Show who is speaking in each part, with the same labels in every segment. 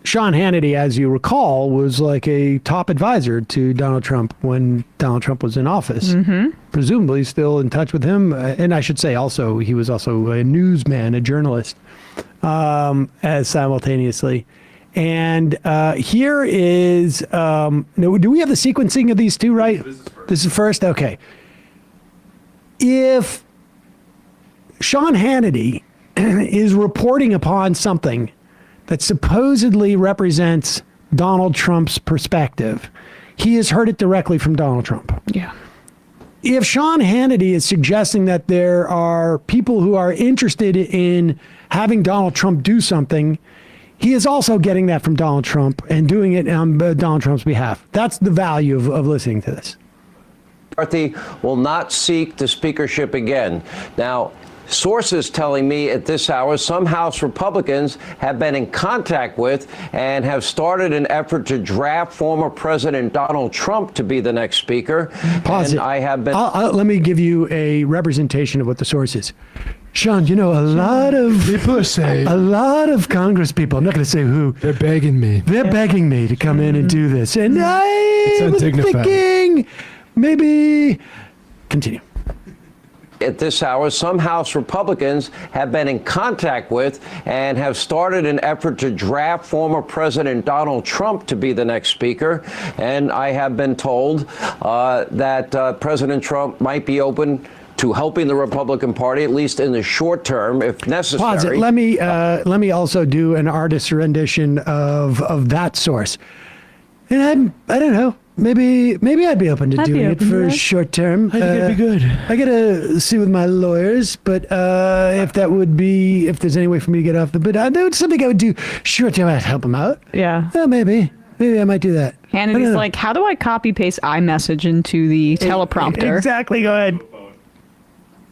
Speaker 1: Sean Hannity, as you recall, was like a top advisor to Donald Trump when Donald Trump was in office. Presumably still in touch with him. And I should say also, he was also a newsman, a journalist, as simultaneously. And here is, do we have the sequencing of these two, right? This is first? Okay. If Sean Hannity is reporting upon something that supposedly represents Donald Trump's perspective, he has heard it directly from Donald Trump.
Speaker 2: Yeah.
Speaker 1: If Sean Hannity is suggesting that there are people who are interested in having Donald Trump do something, he is also getting that from Donald Trump and doing it on Donald Trump's behalf. That's the value of listening to this.
Speaker 3: McCarthy will not seek the speakership again. Now, sources telling me at this hour some House Republicans have been in contact with and have started an effort to draft former President Donald Trump to be the next speaker.
Speaker 1: Pause it.
Speaker 3: I have been.
Speaker 1: Let me give you a representation of what the source is. Sean, you know, a lot of Congress people, I'm not going to say who.
Speaker 4: They're begging me.
Speaker 1: They're begging me to come in and do this. And I was thinking, maybe, continue.
Speaker 3: At this hour, some House Republicans have been in contact with and have started an effort to draft former President Donald Trump to be the next speaker. And I have been told that President Trump might be open to helping the Republican Party, at least in the short term, if necessary.
Speaker 1: Pause it. Let me also do an artist's rendition of that source. And I don't know. Maybe I'd be open to doing it for a short term.
Speaker 4: I think it'd be good.
Speaker 1: I gotta see with my lawyers, but if there's any way for me to get off the bid, that's something I would do short term. I'd help him out.
Speaker 2: Yeah.
Speaker 1: Maybe I might do that.
Speaker 2: Hannity's like, how do I copy paste iMessage into the teleprompter?
Speaker 1: Exactly. Go ahead.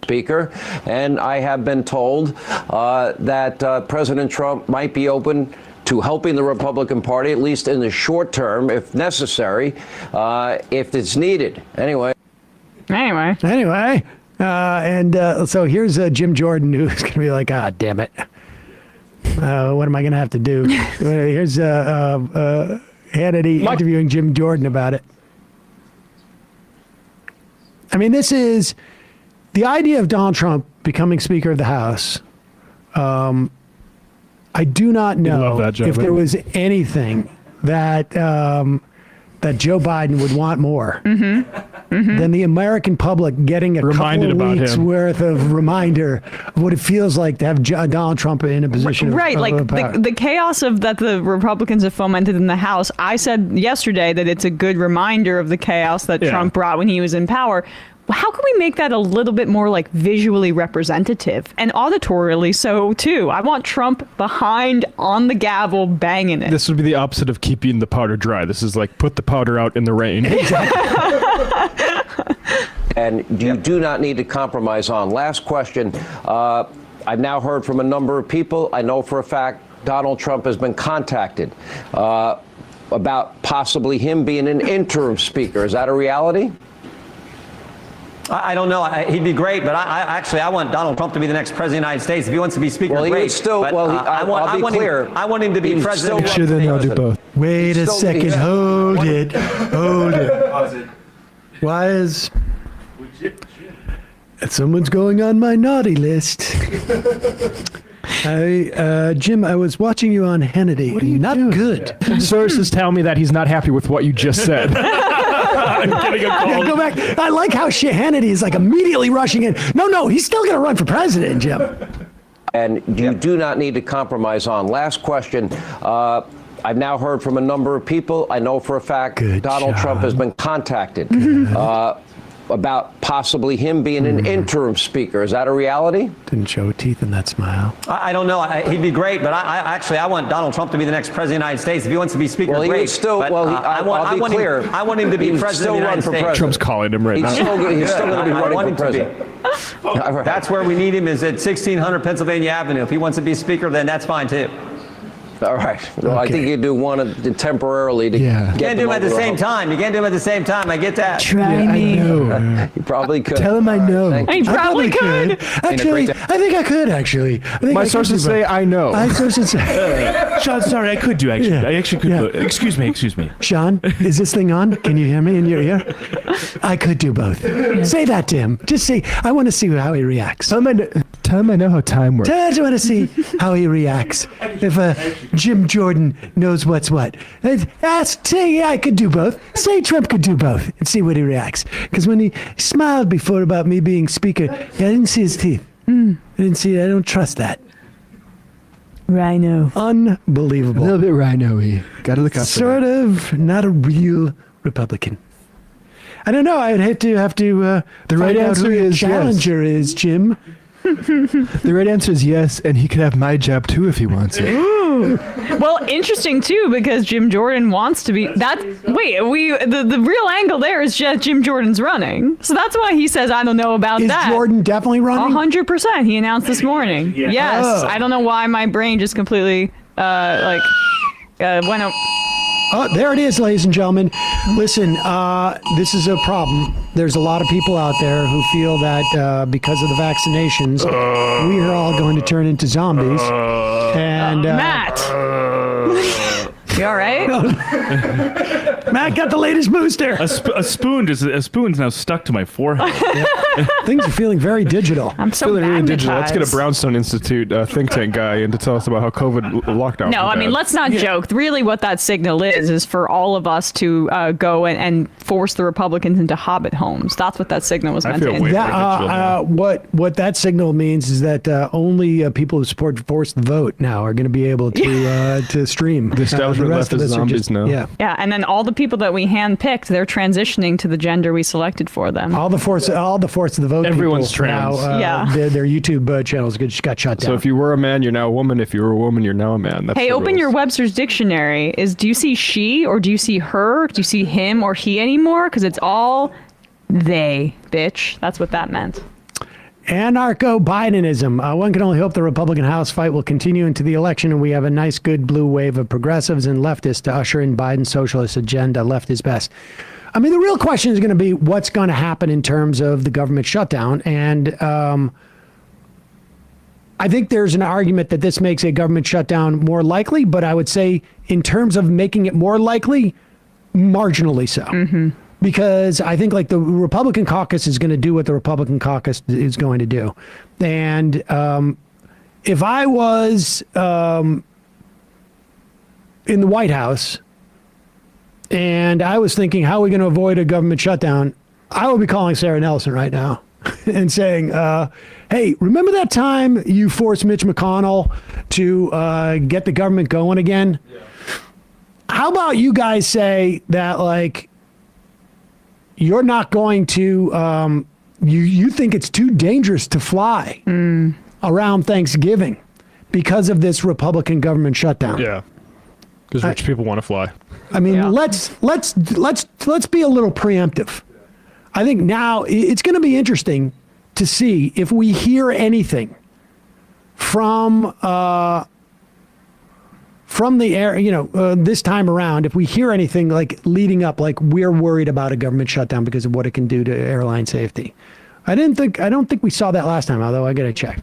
Speaker 3: Speaker, and I have been told that President Trump might be open to helping the Republican Party, at least in the short term, if necessary, if it's needed. Anyway.
Speaker 1: So here's Jim Jordan, who's going to be like, damn it. What am I going to have to do? Here's Hannity interviewing Jim Jordan about it. I mean, this is the idea of Donald Trump becoming Speaker of the House. I do not know if there was anything that that Joe Biden would want more than the American public getting a couple of weeks worth of reminder of what it feels like to have Donald Trump in a position of power.
Speaker 2: The chaos that the Republicans have fomented in the House. I said yesterday that it's a good reminder of the chaos that Trump brought when he was in power. How can we make that a little bit more like visually representative and auditorily so too? I want Trump behind on the gavel banging it.
Speaker 4: This would be the opposite of keeping the powder dry. This is like put the powder out in the rain.
Speaker 3: And you do not need to compromise on. Last question. I've now heard from a number of people. I know for a fact Donald Trump has been contacted about possibly him being an interim speaker. Is that a reality?
Speaker 5: I don't know. He'd be great, but I want Donald Trump to be the next president of the United States. If he wants to be speaker,
Speaker 3: great.
Speaker 5: I want him to be president.
Speaker 4: Sure, then I'll do both.
Speaker 1: Wait a second. Hold it. Why is someone's going on my naughty list? Jim, I was watching you on Hannity. Not good.
Speaker 4: Sources tell me that he's not happy with what you just said. I'm getting a call.
Speaker 1: Go back. I like how Hannity is like immediately rushing in. No, he's still going to run for president, Jim.
Speaker 3: And you do not need to compromise on. Last question. I've now heard from a number of people. I know for a fact Donald Trump has been contacted about possibly him being an interim speaker. Is that a reality?
Speaker 1: Didn't show teeth in that smile.
Speaker 5: I don't know. He'd be great, but I want Donald Trump to be the next president of the United States. If he wants to be speaker, great. I want him to be president of the United States.
Speaker 4: Trump's calling him right now.
Speaker 3: He's still going to be running for president.
Speaker 5: That's where we need him, is at 1600 Pennsylvania Avenue. If he wants to be speaker, then that's fine too.
Speaker 3: All right. Well, I think you do one temporarily to
Speaker 4: Yeah.
Speaker 5: You
Speaker 3: get
Speaker 5: can't do them at the
Speaker 3: over
Speaker 5: same
Speaker 3: hump.
Speaker 5: time. You can't do them at the same time. I get that.
Speaker 2: Try me.
Speaker 3: You probably could.
Speaker 1: Tell him I know.
Speaker 3: Thank
Speaker 2: I
Speaker 3: you.
Speaker 2: probably could.
Speaker 1: Actually, I think I could, actually. I think
Speaker 4: My
Speaker 1: I could
Speaker 4: sources
Speaker 1: do both.
Speaker 4: say I know.
Speaker 1: My sources say.
Speaker 6: Sean, sorry, I could do actually.
Speaker 1: Yeah.
Speaker 6: I actually could.
Speaker 1: Yeah.
Speaker 6: Excuse me.
Speaker 1: Sean, is this thing on? Can you hear me in your ear? I could do both. Say that to him. Just say, I want to see how he reacts.
Speaker 4: Tell him I know how time works.
Speaker 1: I just want to see how he reacts. If Jim Jordan knows what's what. Say, yeah, I could do both. Say Trump could do both and see what he reacts. Because when he smiled before about me being speaker, I didn't see his teeth. I didn't see it. I don't trust that.
Speaker 2: Rhino.
Speaker 4: A
Speaker 1: Unbelievable.
Speaker 4: little bit rhino-y. Gotta look out for
Speaker 1: Sort of not a real Republican. I don't know. I'd have to
Speaker 4: The right
Speaker 1: find out
Speaker 4: answer
Speaker 1: who your
Speaker 4: is yes.
Speaker 1: challenger is, Jim.
Speaker 4: that. The right answer is yes, and he could have my job too if he wants it.
Speaker 2: Well, interesting too, because Jim Jordan wants to be that. Wait, the real angle there is just Jim Jordan's running, so that's why he says I don't know about
Speaker 1: Is
Speaker 2: that.
Speaker 1: Jordan definitely running?
Speaker 2: 100%. He announced this morning. Yes,
Speaker 1: Oh.
Speaker 2: I don't know why my brain just completely went up.
Speaker 1: Oh, there it is, ladies and gentlemen. Listen, this is a problem. There's a lot of people out there who feel that because of the vaccinations, we are all going to turn into zombies. And
Speaker 2: Matt, you all right?
Speaker 1: Matt got the latest booster.
Speaker 6: A spoon's now stuck to my forehead.
Speaker 1: Things are feeling very digital.
Speaker 2: I'm so
Speaker 4: Feeling really digital. Let's get a
Speaker 2: magnetized.
Speaker 4: Brownstone Institute think tank guy in to tell us about how COVID lockdown.
Speaker 2: No, I mean, let's not joke. Really, what that signal is for all of us to go and force the Republicans into hobbit homes. That's what that signal was
Speaker 6: I
Speaker 2: meant to
Speaker 6: feel way
Speaker 2: indicate.
Speaker 6: more digital now.
Speaker 1: What that signal means is that only people who support forced vote now are going to be able to stream.
Speaker 4: The establishment
Speaker 1: rest of
Speaker 4: left is
Speaker 1: us are
Speaker 4: zombies
Speaker 1: just,
Speaker 4: now.
Speaker 1: Yeah.
Speaker 2: Yeah, and then all the people that we handpicked, they're transitioning to the gender we selected for them.
Speaker 1: All the force of the vote.
Speaker 4: Everyone's
Speaker 1: people
Speaker 4: trans.
Speaker 1: Now,
Speaker 2: Yeah.
Speaker 1: their YouTube channels just got shut down.
Speaker 4: So if you were a man, you're now a woman. If you were a woman, you're now a man. That's
Speaker 2: Hey,
Speaker 4: the
Speaker 2: open
Speaker 4: rules.
Speaker 2: your Webster's dictionary. Do you see she or do you see her? Do you see him or he anymore? Because it's all they, bitch. That's what that meant.
Speaker 1: Anarcho-Bidenism. One can only hope the Republican House fight will continue into the election, and we have a nice, good blue wave of progressives and leftists to usher in Biden's socialist agenda. Left is best. I mean, the real question is going to be what's going to happen in terms of the government shutdown. And I think there's an argument that this makes a government shutdown more likely, but I would say in terms of making it more likely, marginally so. Because I think like the Republican caucus is going to do what the Republican caucus is going to do. And if I was in the White House and I was thinking, how are we going to avoid a government shutdown? I would be calling Sarah Nelson right now and saying, hey, remember that time you forced Mitch McConnell to get the government going again? Yeah. How about you guys say that, like, you're not going to, you think it's too dangerous to fly around Thanksgiving because of this Republican government shutdown?
Speaker 4: Yeah, because rich people want to fly.
Speaker 1: I mean,
Speaker 2: Yeah.
Speaker 1: let's be a little preemptive. I think now it's going to be interesting to see if we hear anything from the air, this time around, if we hear anything like leading up, like we're worried about a government shutdown because of what it can do to airline safety. I don't think we saw that last time, although I got to check.